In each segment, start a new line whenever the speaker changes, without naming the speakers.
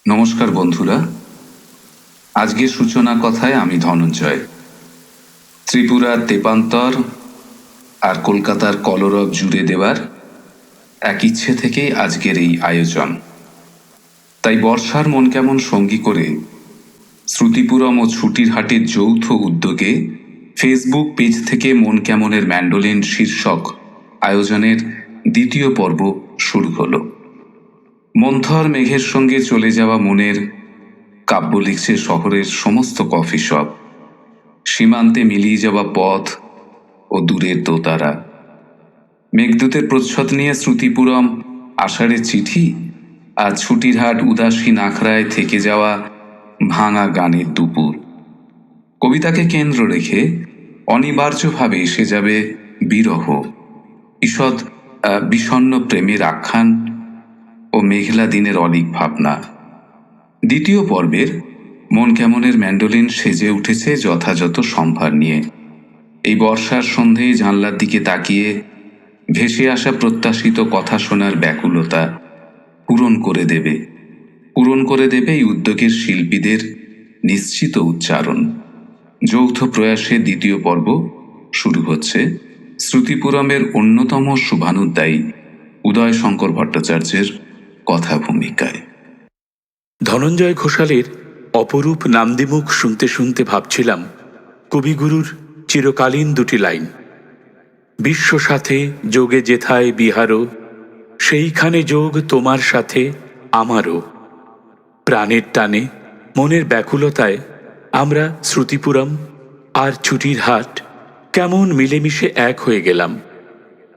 নমস্কার বন্ধুরা, আজকের সূচনা কথায় আমি ধনঞ্জয়। ত্রিপুরার তেপান্তর আর কলকাতার কলরব জুড়ে দেওয়ার এক ইচ্ছে থেকেই আজকের এই আয়োজন। তাই বর্ষার মন কেমন সঙ্গী করে শ্রুতিপুরম ও ছুটির হাটের যৌথ উদ্যোগে ফেসবুক পেজ থেকে মন কেমনের ম্যান্ডোলিন শীর্ষক আয়োজনের দ্বিতীয় পর্ব শুরু হলো। মন্থর মেঘের সঙ্গে চলে যাওয়া মনের কাব্য লিখছে শহরের সমস্ত কফি শপ, সীমান্তে মিলিয়ে যাওয়া পথ ও দূরের দোতারা। মেঘদূতের প্রচ্ছদ নিয়ে শ্রুতিপুরম আষাঢ়ের চিঠি, আর ছুটির হাট উদাসীন আখড়ায় থেকে যাওয়া ভাঙা গানের দুপুর। কবিতাকে কেন্দ্র রেখে অনিবার্যভাবে এসে যাবে বিরহ, ঈষৎ বিষণ্ণ প্রেমের আখ্যান ও মেঘলা দিনের অলিক ভাবনা। দ্বিতীয় পর্বের মন কেমনের ম্যান্ডোলিন সেজে উঠেছে যথাযথ সম্ভার নিয়ে। এই বর্ষার সন্ধেয় জানলার দিকে তাকিয়ে ভেসে আসা প্রত্যাশিত কথা শোনার ব্যাকুলতা পূরণ করে দেবে এই উদ্যোগের শিল্পীদের নিশ্চিত উচ্চারণ। যৌথ প্রয়াসে দ্বিতীয় পর্ব শুরু হচ্ছে শ্রুতিপুরমের অন্যতম শুভানুদ্দায়ী উদয় শঙ্কর ভট্টাচার্যের কথা ভূমিকায়।
ধনঞ্জয় ঘোষালের অপরূপ নান্দিমুখ শুনতে শুনতে ভাবছিলাম কবিগুরুর চিরকালীন দুটি লাইন, বিশ্ব সাথে যোগে যেথায় বিহারও, সেইখানে যোগ তোমার সাথে আমারও। প্রাণের টানে মনের ব্যাকুলতায় আমরা শ্রুতিপুরম আর ছুটির হাট কেমন মিলেমিশে এক হয়ে গেলাম।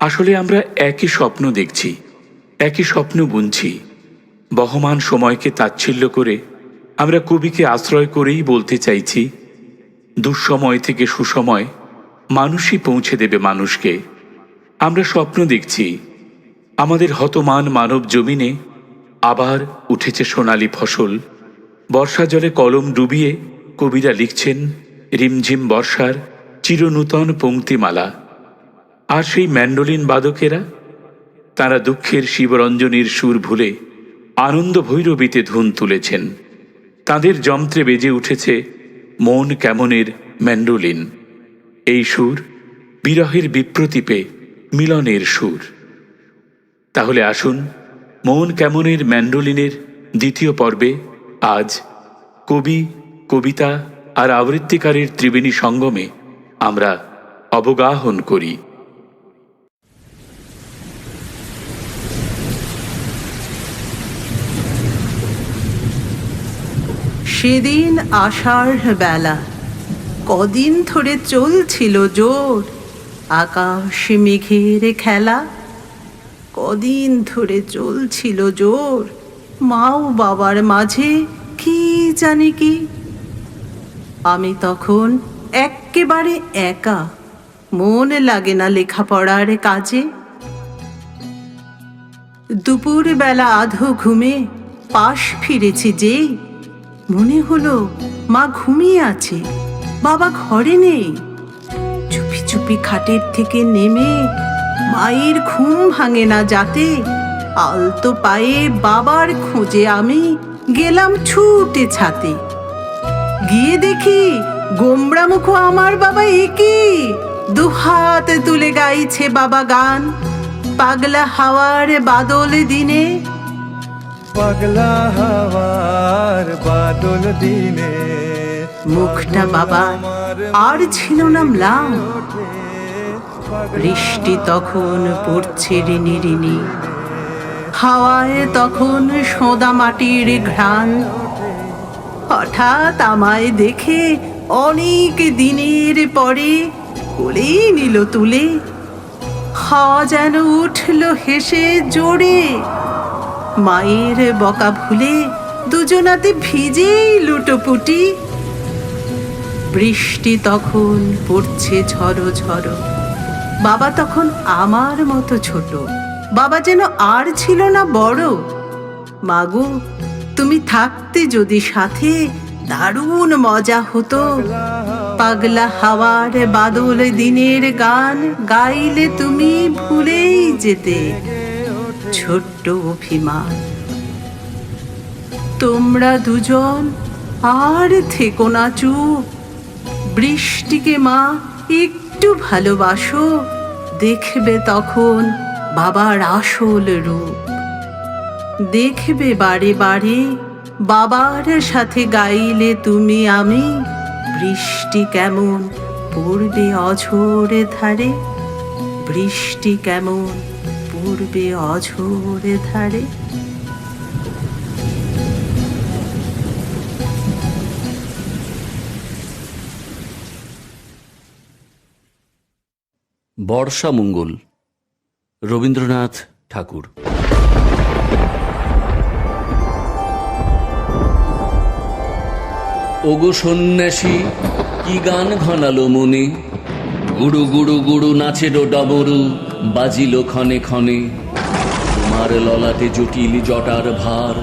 আসলে আমরা একই স্বপ্ন দেখছি, একই স্বপ্ন বুনছি। বহমান সময়কে তাচ্ছিল্য করে আমরা কবিকে আশ্রয় করেই বলতে চাইছি, দুঃসময় থেকে সুসময় মানুষই পৌঁছে দেবে মানুষকে। আমরা স্বপ্ন দেখছি আমাদের হতমান মানব জমিনে আবার উঠেছে সোনালি ফসল। বর্ষা জলে কলম ডুবিয়ে কবিরা লিখছেন রিমঝিম বর্ষার চিরনূতন পংক্তিমালা। আর সেই ম্যান্ডোলিন বাদকেরা, তারা দুঃখের শিবরঞ্জনীর সুর ভুলে আনন্দ ভৈরবীতে ধুন তুলেছেন। তাদের যন্ত্রে বেজে উঠেছে মন কেমনের ম্যান্ডোলিন। এই সুর বিরহের বিপ্রতীপে মিলনের সুর। তাহলে আসুন মন কেমনের ম্যান্ডোলিনের দ্বিতীয় পর্বে আজ কবি, কবিতা আর আবৃত্তিকারের ত্রিবেণী সঙ্গমে আমরা অবগাহন করি।
সেদিন আষাঢ় বেলা, কদিন ধরে চলছিল জোর আকাশ মেঘের খেলা। কদিন ধরে চলছিল জোর মাও বাবার মাঝে কি জানি কি। আমি তখন এক্কেবারে একা, মন লাগে না লেখাপড়ার কাজে। দুপুর বেলা আধো ঘুমে পাশ ফিরেছি যেই, মনে হলো মা ঘুমিয়ে আছে, বাবা ঘরে নেই। চুপি চুপি খাটের থেকে নেমে, মায়ের ঘুম ভাঙে না যাতে, আলতো পায়ে বাবার খোঁজে আমি গেলাম ছুটে ছাতে। গিয়ে দেখি গোমড়া মুখ আমার বাবা, একই দুহাত তুলে গাইছে বাবা গান। পাগলা হাওয়ার বাদল দিনে,
পাগলা হাওয়ার বাদল দিনে,
মুখটা বাবা আর ছিল না ম্লান। বৃষ্টি তখন পড়ছে রিনি রিনি, হাওয়ায় তখন সোঁদা মাটির ঘ্রাণ। হঠাৎ আমায় দেখে অনেক দিনের পরে কোলেই নিল তুলে, হাওয়া যেন উঠল হেসে জোরে। মায়ের বকা ভুলে দুজনাতে ভিজেই লুটোপুটি। বৃষ্টি তখন পড়ছে ঝড়ো ঝড়ো, বাবা তখন আমার মতো ছোট। বাবা যেন আর ছিল না বড়। মাগো তুমি থাকতে যদি সাথে, দারুণ মজা হতো। পাগলা হাওয়ার বাদল দিনের গান গাইলে তুমি ভুলেই যেতে ছোট্ট অভিমান। তোমরা দুজন আর থেকো না চুপ। বৃষ্টিকে মা একটু ভালোবাসো, দেখবে তখন বাবার আসল রূপ। দেখবে বারে বারে বাবার সাথে গাইলে তুমি আমি, বৃষ্টি কেমন পড়বে অঝোরে ধারে, বৃষ্টি কেমন পড়বে অঝোরে ধারে।
বর্ষামঙ্গল, রবীন্দ্রনাথ ঠাকুর। ওগো সন্ন্যাসী, কি গান ঘনালো মনে, গুড়ু গুড়ু গুড়ু নাচের ডাবরু বাজিল ক্ষণে ক্ষণে। তোমার ললাটে জটিল জটার ভার,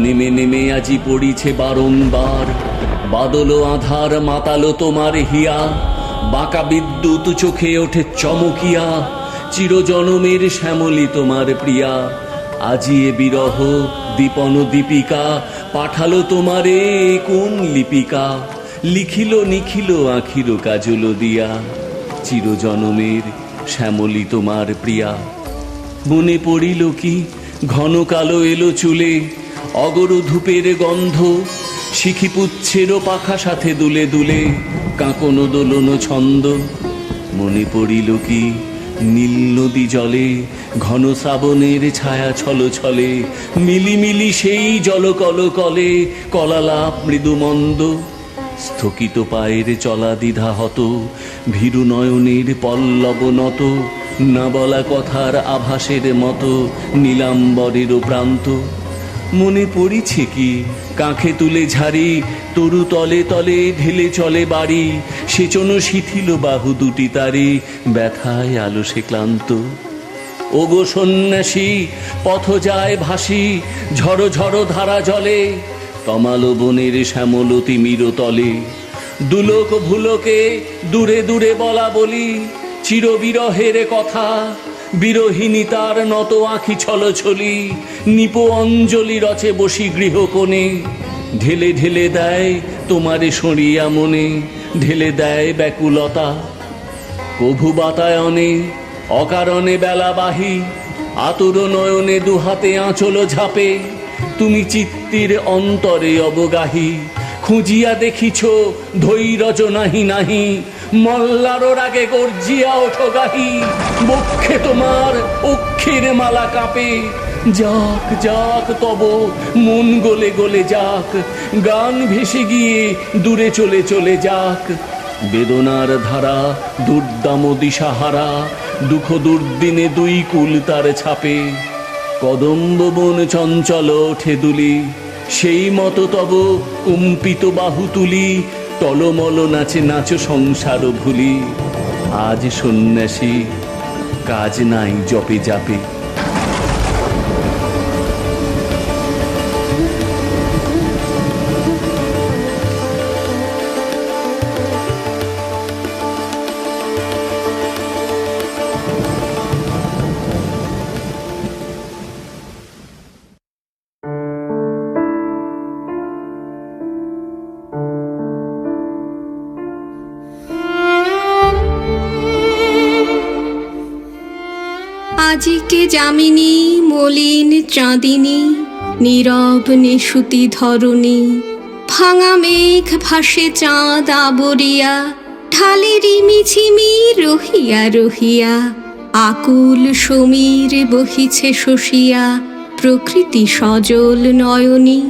নেমে নেমে আজি পড়িছে বারংবার। বাদল আধার মাতালো তোমার হিয়া, বাঁকা বিদ্যুৎ চোখে ওঠে চমকিয়া। চিরজনমের শ্যামলী তোমার প্রিয়া, আজি এ বিরহ দীপন দীপিকা। পাঠালো তোমারে কোন লিপিকা, লিখিল নিখিল আখির কাজল দিয়া। চিরজনমের শ্যামলী তোমার প্রিয়া। মনে পড়িল কি ঘন কালো এলো চুলে, অগর ধূপের গন্ধ, শিখি পুচ্ছেরও পাখা সাথে দুলে দুলে, কাঁকনো দোলন ছন্দ। মনে পড়িল কি নীল নদী জলে, ঘন শ্রাবণের ছায়া ছল ছলে, মিলিমিলি সেই জল কল কলে, কলালাপ মৃদু মন্দ। স্থকিত পায়ের চলা দ্বিধা হত, ভীরু নয়নের পল্লব নত, না বলা কথার আভাসের মতো নীলাম্বরের প্রান্ত। মনে পড়িছে কি কাঁখে তুলে ঝাড়ি, তরু তলে তলে ঢেলে চলে বাড়ি, সেচন শিথিল বাহু দুটি তারি, ব্যথায় আলসে ক্লান্ত। ওগো সন্ন্যাসী, পথ যায় ভাসি ঝড়ো ঝড়ো ধারা জলে, তমালো বনের শ্যামল তিমির তলে। দুলোক ভুলোকে দূরে দূরে বলা বলি, চিরবিরহের কথা, বিরহিনী তার নত আঁখি ছলছলি। নিপ অঞ্জলি রচে বসি গৃহকোণে, ঢেলে ঢেলে দেয় তোমারে সরিয়া মনে, ঢেলে দেয় ব্যাকুলতা। কভু বাতায়নে অকারণে বেলা বাহি, আতুর নয়নে দুহাতে আঁচল ঝাপে। তুমি চিত্তির অন্তরে অবগাহী, খুঁজিয়া দেখিছ ধৈর্য নাহি নাহি, মল্লার রাগে গর্জিয়া ওঠো গাহি। বক্ষে তোমার অক্ষের মালা কাঁপে, যাক যাক তব মন গলে গলে যাক, গান ভেসে গিয়ে দূরে চলে চলে যাক। বেদনার ধারা দুর্দাম দিশাহারা, দুঃখ দুর্দিনে দুই কুল তার ছাপে। কদম্ব বন চঞ্চল ওঠে দুলি, সেই মতো তব কম্পিত বাহু তুলি, টলমল নাচে নাচো সংসার ভুলি। আজ সন্ন্যাসী, কাজ নাই জপে যাপে।
আজিকে যামিনী মলিন চাঁদিনী, নীরব নিশুতি ধরণী। ভাঙা মেঘ ভাসে চাঁদ আবরিয়া, ঢালে রিমিঝিমি রহিয়া রহিয়া। আকুল সমীর বহিছে শশিয়া, প্রকৃতি সজল নয়নী।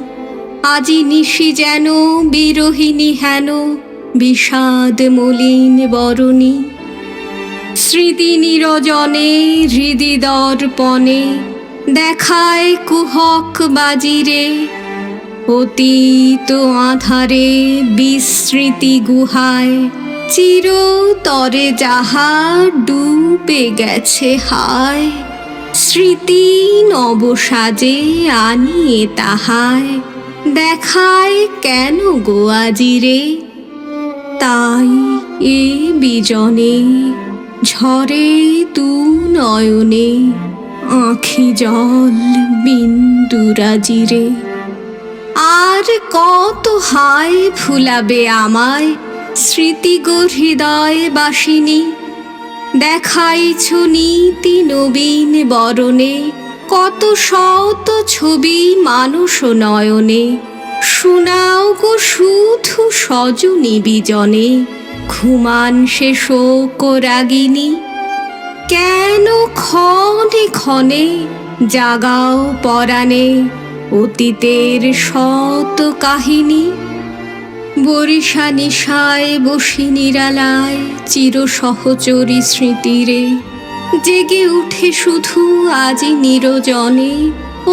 আজি নিশি যেন বিরহিণী হেন, বিষাদ মলিন বরণী। স্মৃতি নিরজনে হৃদি দর্পণে, দেখায় কুহক বাজিরে। অতীত আধারে বিস্মৃতি গুহায়, চিরতরে যাহা ডুবে গেছে হায়। স্মৃতি নবসাজে আনিয়ে তাহায়, দেখায় কেন গো আজিরে। তাই এ বিজনে ঝরে তু নয়নে, আঁখি জল বিন্দুরাজিরে। আর কত হায় ভুলাবে আমায় স্মৃতি গো হৃদয় বাসিনী। দেখাইছ নীতি নবীন বরণে কত শত ছবি মানস নয়নে। শোনাও গো শুধু সজনী বিজনে ঘুমান সে শোক রাগিনী। কেন ক্ষণে ক্ষণে জাগাও পরাণে অতীতের শত কাহিনী। বরিশা নিশায় বসি নিরালায় চির সহচরী স্মৃতিরে জেগে উঠে শুধু আজি নিরজনে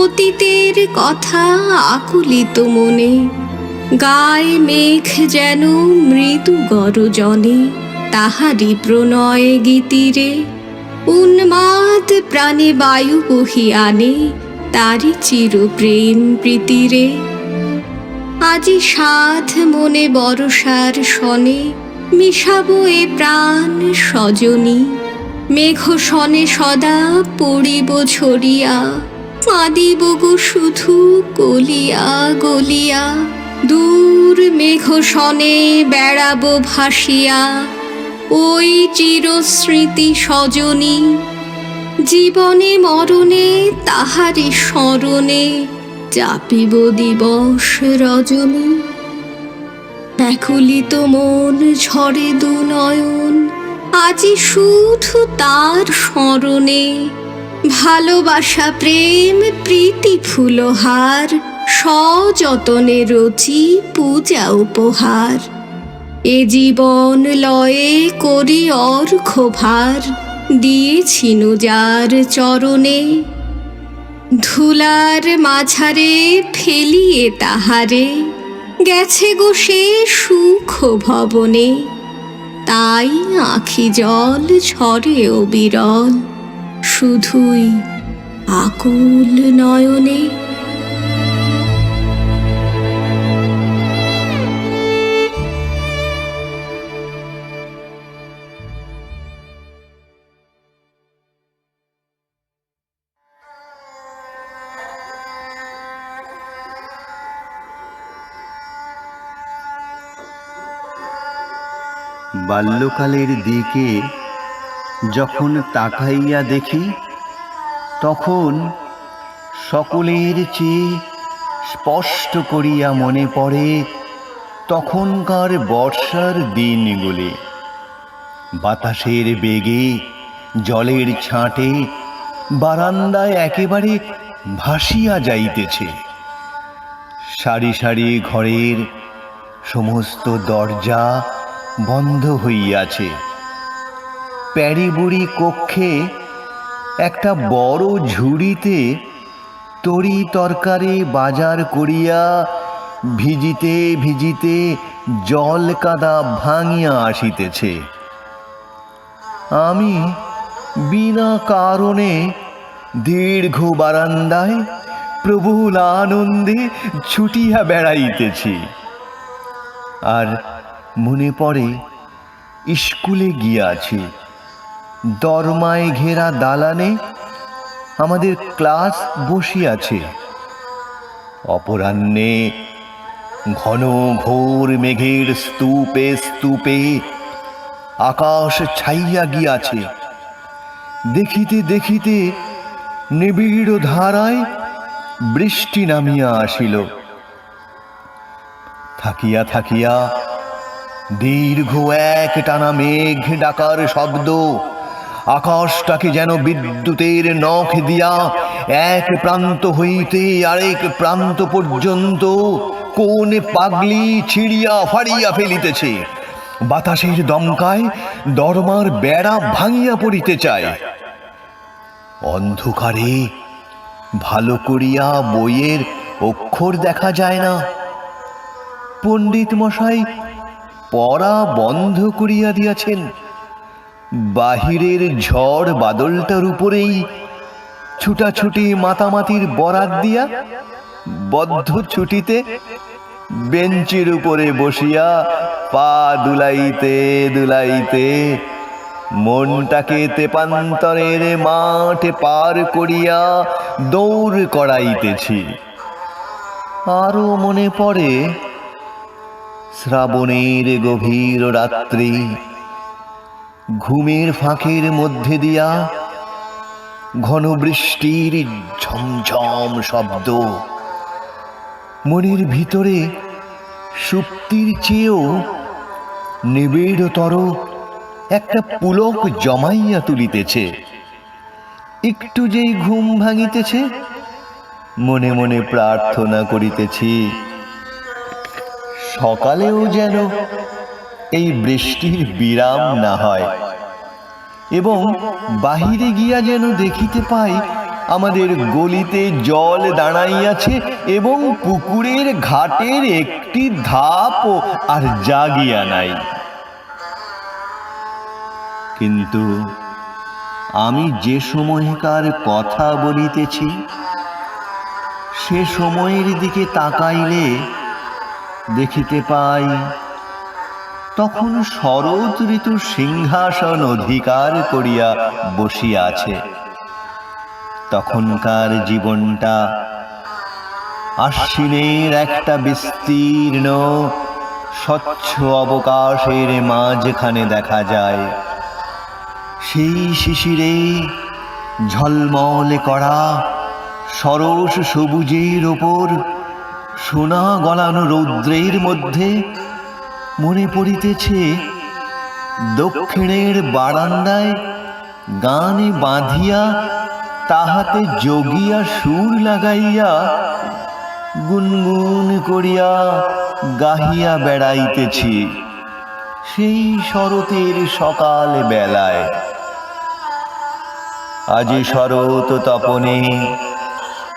অতীতের কথা আকুলিত মনে। গায়ে মেঘ যেন মৃদু গরজনে তাহারি প্রণয় গীতিরে উন্মাদ প্রাণে বায়ু বহি আনে তারি চির প্রেম প্রীতিরে। আজি সাধ মনে বরষার সনে মিশাবো এ প্রাণ সজনী। মেঘ সনে সদা পড়িব ঝরিয়া কাঁদিব গো শুধু গলিয়া গলিয়া। দূর মেঘ সনে বেড়াবো ভাসিয়া ওই চিরস্মৃতি সজনী। জীবনে মরণে তাহারি স্মরণে চাপিব দিবস রজনী। ব্যাকুলিত মন ঝরে দু নয়ন আজি শুধু তার স্মরণে। ভালোবাসা প্রেম প্রীতি ফুলহার সযতনে রচি পূজা উপহার। এ জীবন লয়ে করি অর্ঘ্যভার দিয়েছিনু যার চরণে। ধুলার মাঝারে ফেলিয়ে তাহারে গেছে গো সে সুখ ভবনে। তাই আঁখি জল ঝরে অবিরল শুধুই আকুল নয়নে।
বাল্যকালের দিকে যখন তাকাইয়া দেখি তখন সকলের চেয়ে স্পষ্ট করিয়া মনে পড়ে তখনকার বর্ষার দিনগুলি। বাতাসের বেগে জলের ছাঁটে বারান্দায় একেবারে ভাসিয়া যাইতেছে। সারি সারি ঘরের সমস্ত দরজা বন্ধ হইয়াছে। প্যারিবুড়ি কক্ষে একটা বড় ঝুড়িতে তরি তরকারি বাজার করিয়া ভিজিতে ভিজিতে জল কাদা ভাঙিয়া আসিতেছে। আমি বিনা কারণে দীর্ঘ বারান্দায় প্রবল আনন্দে ছুটিয়া বেড়াইতেছি। আর মনে পড়ে স্কুলে গিয়াছি। দরমায় ঘেরা দালানে আমাদের ক্লাস বসিয়াছে। অপরাহ্নে ঘন ঘোর মেঘের স্তূপে স্তূপে আকাশ ছাইয়া গিয়াছে। দেখিতে দেখিতে নিবিড় ধারায় বৃষ্টি নামিয়া আসিল। থাকিয়া থাকিয়া দীর্ঘ এক টানা মেঘ ডাকার শব্দ আকাশটাকে যেন বিদ্যুতের নখ দিয়া এক প্রান্ত হইতে আরেক প্রান্ত পর্যন্ত কোন পাগলি ছিঁড়িয়া ফাড়িয়া ফেলিতেছে। বাতাসের দমকায় দরমার বেড়া ভাঙিয়া পড়িতে চায়। অন্ধকারে ভালো করিয়া বইয়ের অক্ষর দেখা যায় না। পণ্ডিত মশাই পড়া বন্ধ করিয়া দিয়াছেন। বাহিরের ঝড় বাদলটার উপরেই ছুটাছুটি মাতামাতির বরাত দিয়া বদ্ধ ছুটিতে বেঞ্চের উপরে বসিয়া পা দুলাইতে দুলাইতে মনটাকে তেপান্তরের মাঠ পার করিয়া দৌড় করাইতেছি। আরো মনে পড়ে শ্রাবণের গভীর রাত্রি, ঘুমের ফাঁকের মধ্যে দিয়া ঘন বৃষ্টির ঝমঝম শব্দ, মনের ভিতরে সুপ্তির চেয়েও নিবিড়তর একটা পুলক জমাইয়া তুলিতেছে। একটু যেই ঘুম ভাঙিতেছে, মনে মনে প্রার্থনা করিতেছি সকালেও যেন এই বৃষ্টির বিরাম না হয়, এবং বাহিরে গিয়া যেন দেখিতে পাই আমাদের গলিতে জল দাঁড়াইয়াছে এবং পুকুরের ঘাটের একটি ধাপও আর জাগিয়া নাই। কিন্তু আমি যে সময়কার কথা বলিতেছি, সে সময়ের দিকে তাকাইলে দেখিতে পাই তখন শরৎ ঋতু সিংহাসন অধিকার করিয়া বসিয়া আছে। তখনকার জীবনটা আশ্বিনের একটা বিস্তীর্ণ স্বচ্ছ অবকাশের মাঝখানে দেখা যায়। সেই শিশিরে ঝলমলে করা সরস সবুজের ওপর সোনা গলানো রৌদ্রের মধ্যে মনে পড়িতেছে দক্ষিণের বারান্দায় গানে বাঁধিয়া তাহাতে যোগিয়া সুর লাগাইয়া গুনগুন করিয়া গাহিয়া বেড়াইতেছি সেই শরতের সকাল বেলায়। আজি শরৎ তপনে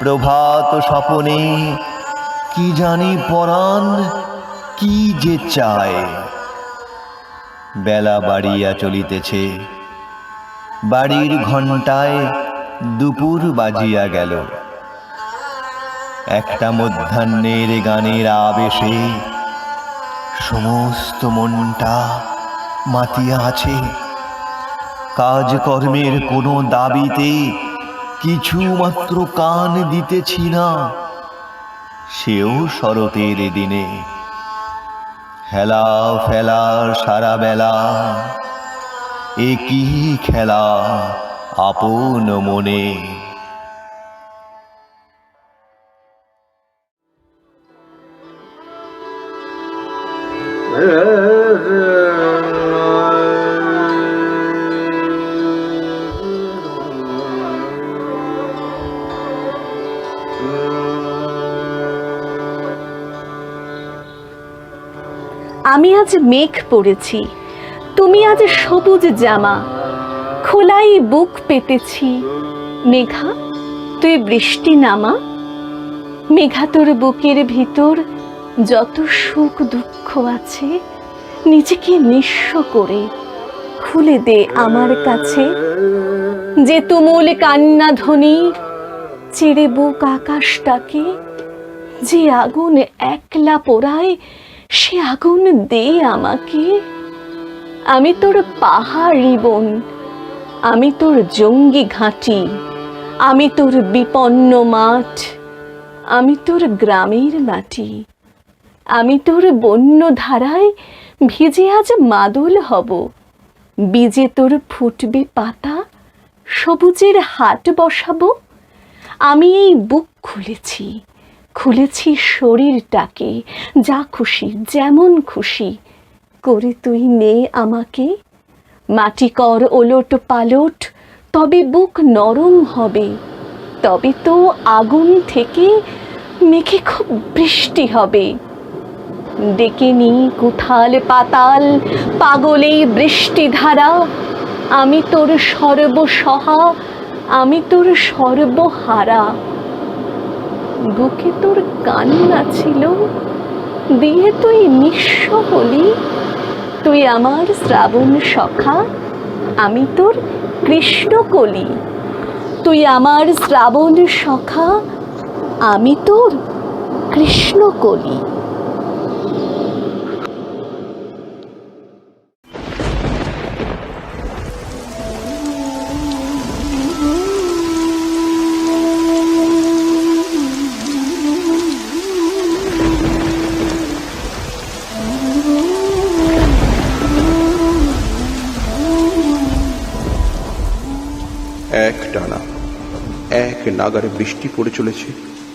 প্রভাত স্বপনে কি জানি পরাণ কি যে চায়। বেলা বাড়িয়া চলিতেছে, বাড়ির ঘণ্টায় দুপুর বাজিয়া গেল। একটা মধ্যাহ্নের গানের আবেশে সমস্ত মনটা মাতিয়া আছে। কাজকর্মের কোনো দাবিতে কিছু মাত্র কান দিতেছি না। সেও শরতের দিনে হেলা ফেলা সারা বেলা, একই খেলা আপন মনে।
আমি আজ মেঘ পড়েছি, তুমি আজ সবুজ জামা, খোলাই বুক পেতেছি। মেঘা তুই বৃষ্টি নামা। মেঘা তোর বুকের ভিতর যত সুখ দুঃখ আছে, নিজেকে নিঃস্ব করে খুলে দে আমার কাছে। যে তুমুল কান্না ধ্বনি চেড়ে বুক আকাশটাকে, যে আগুন একলা পোড়ায় সে আগুন দে আমাকে। আমি তোর পাহাড়ি বন, আমি তোর জঙ্গি ঘাঁটি, আমি তোর বিপন্ন মাঠ, আমি তোর গ্রামের মাটি। আমি তোর বন্য ধারায় ভিজে আজ মাদল হব, বীজে তোর ফুটবে পাতা, সবুজের হাট বসাবো। আমি এই বুক খুলেছি, খুলেছি শরীরটাকে, যা খুশি যেমন খুশি করে তুই নে আমাকে। মাটি কর ওলট পালট, তবে বুক নরম হবে, তবে তো আগুন থেকে মেঘে খুব বৃষ্টি হবে। ডেকে নি কুথাল পাতাল পাগলেই বৃষ্টি ধারা, আমি তোর সর্বসহা, আমি তোর সর্বহারা। বুকে তোর কান্না ছিল, দিয়ে তুই নিঃস্ব হলি। তুই আমার শ্রাবণ সখা, আমি তোর কৃষ্ণকলি। তুই আমার শ্রাবণ সখা, আমি তোর কৃষ্ণকলি।
নাগারে বৃষ্টি পড়ে চলেছে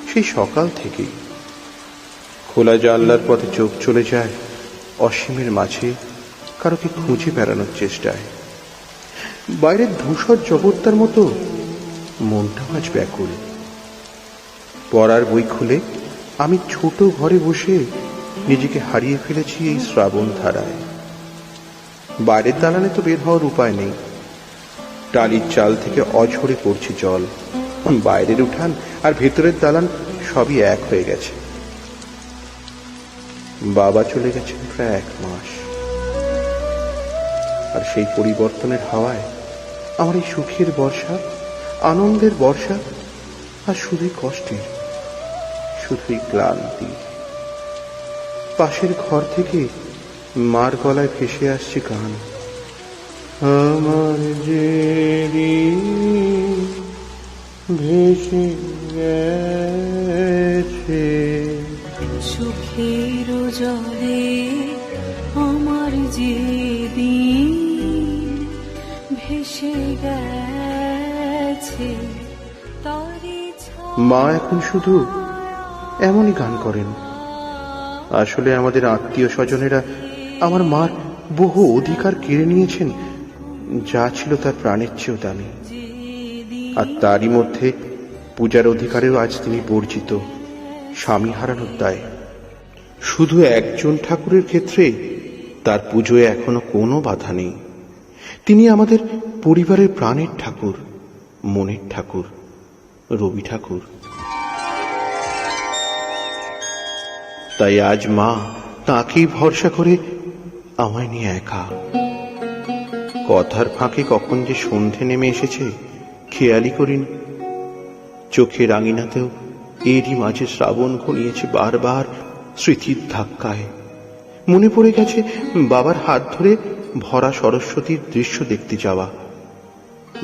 সেই সকাল থেকেই। খোলা জানলার পথে চোখ চলে যায় অসীমের মাঝে কারোকে খুঁজে বেড়ানোর চেষ্টায়। বাইরের ধূসর জগৎটার মতো মনটা আজ ব্যাকুল। পড়ার বই খুলে আমি ছোট ঘরে বসে নিজেকে হারিয়ে ফেলেছি এই শ্রাবণ ধারায়। বাইরের দালানে তো বের হওয়ার উপায় নেই। টালির চাল থেকে অঝরে পড়ছে জল। বাইরের উঠান আর ভেতরের দালান সবই এক হয়ে গেছে। বাবা চলে গেছেন প্রায় 1 মাস, আর সেই পরিবর্তনের হাওয়ায় আমার এই সুখের বর্ষা, আনন্দের বর্ষা, আর শুধুই কষ্টের, শুধুই ক্লান্তি। পাশের ঘর থেকে মার গলায় ভেসে আসছে গান, আমার যে দিন ভেসে গেছে
সুখের জলে আমার যে দিন ভেসে গেছে।
মা এখন শুধু এমনই গান করেন। আসলে আমাদের আত্মীয় স্বজনেরা আমার মার বহু অধিকার কেড়ে নিয়েছেন, যা ছিল তার প্রাণের চেয়েও দামি। আর তারই মধ্যে পূজার অধিকারেও আজ তিনি বর্জিত, স্বামী হারানোর দায়। শুধু একজন ঠাকুরের ক্ষেত্রে তার পুজোয় এখনো কোনো বাধা নেই। তিনি আমাদের পরিবারের প্রাণের ঠাকুর, মনের ঠাকুর, রবি ঠাকুর। তাই আজ মা তাকেই ভরসা করে আমায় নিয়ে একা। কথার ফাঁকে কখন যে সন্ধে নেমে এসেছে খেয়ালই করিনি। চোখের আঙিনাতেও এরই মাঝে শ্রাবণ ঘনিয়েছে বারবার স্মৃতির ধাক্কায়। মনে পড়ে গেছে বাবার হাত ধরে ভরা সরস্বতীর দৃশ্য দেখতে যাওয়া,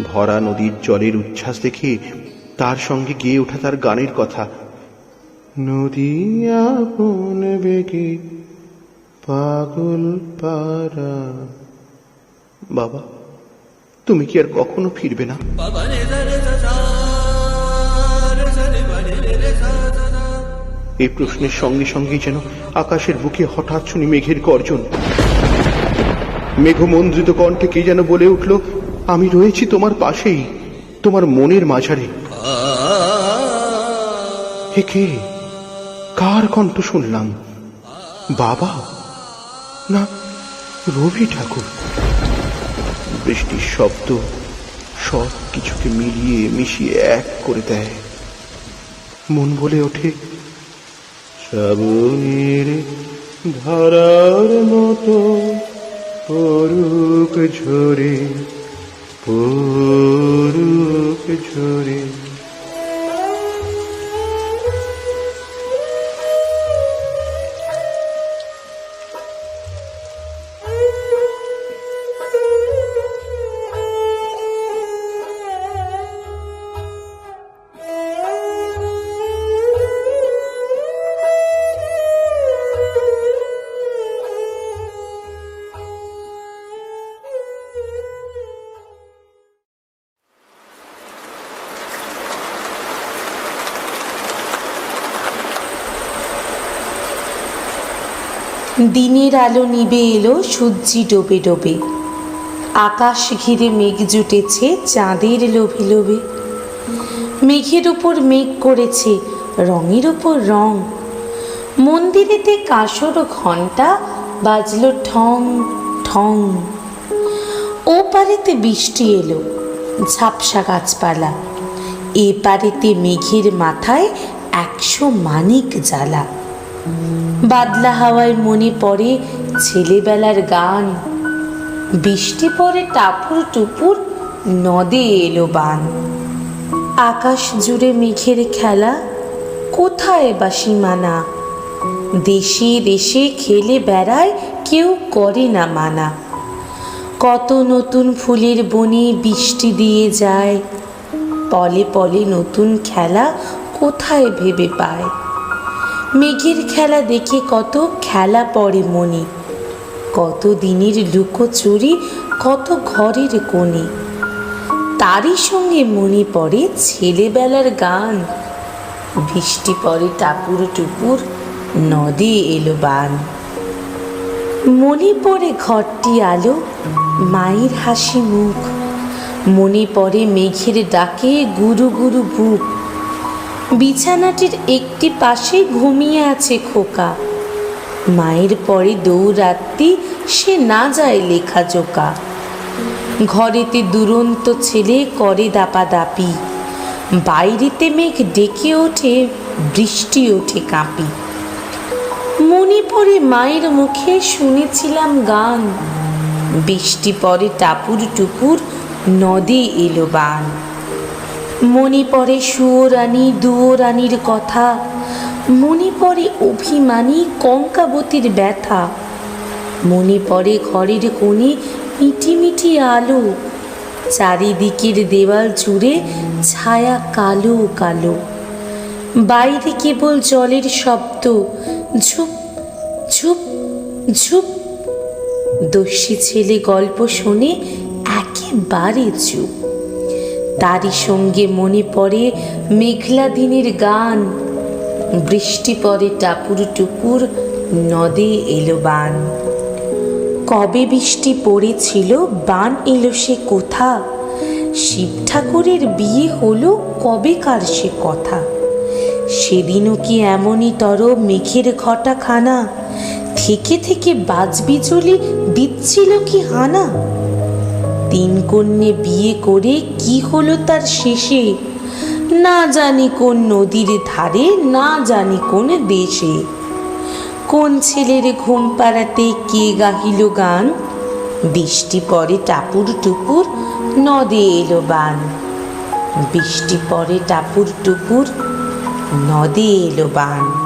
ভরা নদীর জলের উচ্ছ্বাস দেখে তার সঙ্গে গেয়ে ওঠা তার গানের কথা, নদী আপন বেগে পাগল পারা। বাবা, তুমি কি আর কখনো ফিরবে না? এই প্রশ্নের সঙ্গে সঙ্গেই যেন আকাশের বুকে হঠাৎ শুনি মেঘের গর্জন। মেঘমন্দ্রিত কণ্ঠে কে যেন বলে উঠল, আমি রয়েছি তোমার পাশেই, তোমার মনের মাঝারে। হে কে? কার কণ্ঠ শুনলাম? বাবা না রবি ঠাকুর? বৃষ্টির শব্দ সব কিছুকে মিলিয়ে মিশিয়ে এক করে দেয়। মন বলে ওঠে, শ্রাবণের ধারার মতো পড়ুক ঝরে, পড়ুক ঝরে।
দিনের আলো নিবে এলো সূর্যি ডোবে ডোবে, আকাশ ঘিরে মেঘ জুটেছে চাঁদের লোভে লোভে। মেঘের উপর মেঘ করেছে রঙের উপর রং, মন্দিরেতে কাঁসর ঘণ্টা বাজলো ঠং ঠং। ও পারেতে বৃষ্টি এলো ঝাপসা গাছপালা, এ পারেতে মেঘের মাথায় 100 মানিক জ্বালা। বাদলা হাওয়ায় মনে পড়ে ছেলেবেলার গান, বৃষ্টি পড়ে টাপুর টুপুর নদে এলো বান। আকাশ জুড়ে মেঘের খেলা, কোথায় বা সীমানা? দেশে দেশে খেলে বেড়ায়, কেউ করে না মানা। কত নতুন ফুলের বনে বৃষ্টি দিয়ে যায়, পলে পলে নতুন খেলা কোথায় ভেবে পায়। মেঘের খেলা দেখে কত খেলা পড়ে মনে, কত দিনের লুকোচুরি, কত ঘরের কোণে। তারই সঙ্গে মনে পড়ে ছেলেবেলার গান। বৃষ্টি পড়ে টাপুর টুপুর, নদে এলো বান। মনে পড়ে ঘরটি আলো, মায়ের হাসি মুখ। মনে পড়ে মেঘের ডাকে গুরু গুরু বুক। বিছানাটির একটি পাশে ঘুমিয়ে আছে খোকা। মায়ের পরে দৌড়াত্তি সে না যায় লেখাজোকা। ঘরেতে দুরন্ত ছেলে করে দাপাদাপি। বাইরেতে মেঘ ডেকে ওঠে, বৃষ্টি ওঠে কাঁপি। মনে পড়ে মায়ের মুখে শুনেছিলাম গান। বৃষ্টি পড়ে টাপুর টুপুর, নদে এলো বান। মনে পড়ে সুয়োরানী দুয়োরানীর কথা। মনে পড়ে অভিমানী কঙ্কাবতীর ব্যথা। মনে পড়ে ঘরের কোণে মিটিমিটি আলো। চারিদিকের দেওয়াল জুড়ে ছায়া কালো কালো। বাইরে কেবল জলের শব্দ, ঝুপ ঝুপ ঝুপ। দস্যি ছেলে গল্প শোনে একেবারে চুপ। তারই সঙ্গে মনে পড়ে মেঘলা দিনের গান। বৃষ্টি পড়ে টাপুর টুপুর, নদে এলো বান। কবে বৃষ্টি পড়েছিল, বান এলো সে কোথা। শিব ঠাকুরের বিয়ে হলো কবেকার সে কথা। সেদিনও কি এমনই তর মেঘের ঘটা খানা। থেকে থেকে বাজবিজলি দিচ্ছিল কি হানা। তিন কন্যে বিয়ে করে কি হলো তার শেষে, না জানি কোন নদীর ধারে, না জানি কোন দেশে। কোন ছেলের ঘুম পাড়াতে কে গাহিল গান। বৃষ্টি পড়ে টাপুর টুপুর, নদে এলো বান। বৃষ্টি পড়ে টাপুর টুপুর, নদে এলো বান।